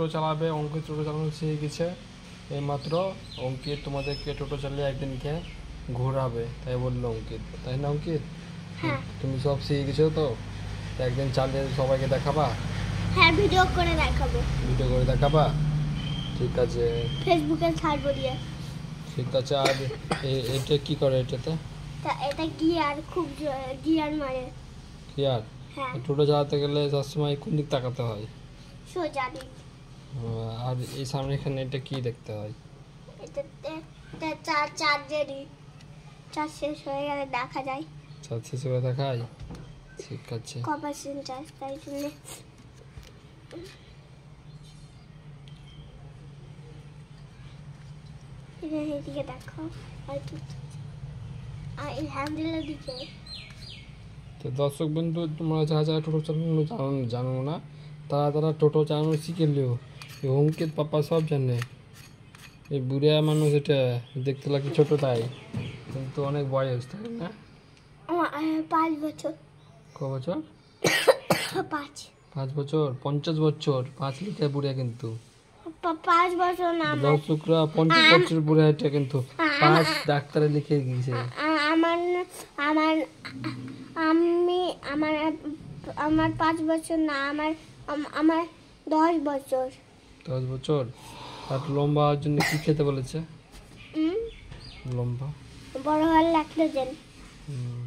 টোটো চালাবে, অঙ্কিত টোটো চালানো শিখে গেছে এইমাত্র। অঙ্কিত তোমাদেরকে টোটো চালিয়ে একদিনকে ঘোরাবে, তাই বললো অঙ্কিত, তাই না অঙ্কিত? হ্যাঁ তুমি সব শিখে গেছো তো, তা একদিন চালিয়ে সবাইকে দেখাবা? হ্যাঁ ভিডিও করে দেখাবো, ভিডিও করে দেখাবা? ঠিক আছে, ফেসবুকে ছাড়বো দিয়ে। ঠিক আছে। আর এটা কি করে এটাতে? তা এটা গিয়ার, খুব গিয়ার মারে। কি আর হ্যাঁ টোটো চালাতে গেলে সবসময় কোন দিক তাকাতে হয়? সোজা দিক। আর এই সামনে এখানে এটা কি দেখতে হয়? এটাতে চার্জেরই, চার্জ শেষ হয়ে গেলে দেখা যায় চার্জ শেষ করে দেখায়। ঠিক আছে, কপারসেন্ট চার্জ, তাই জন্য এদিকে দেখো, আর এই হ্যান্ডেলের দিকে। তো দর্শক বন্ধু, তোমরা যারা যারা টোটো চালানো জানো না, তারা টোটো চালানো শিখে লিও। এই অঙ্কিত পাপা সব জানে। এই বুড়িয়া মানুষ, এটা দেখতে লাগে ছোট তাই, কিন্তু অনেক বয়স, তাই না? আমার 5 বছর। ক বছর? 5 5 বছর? 50 বছর 5 লিটার বুড়িয়া কিন্তু। 5 বছর না আমার, দর্শকরা 50 বছর বুড়িয়া এটা কিন্তু 5 ডাক্তারে লিখে গিয়েছে। আমার আমার আমি আমার আমার 5 বছর না, আমার 10 বছর। 10 বছর। আর লম্বা হওয়ার জন্য কি খেতে বলেছে? হুম, লম্বা বড় হওয়ার লাগলো যেন। হুম।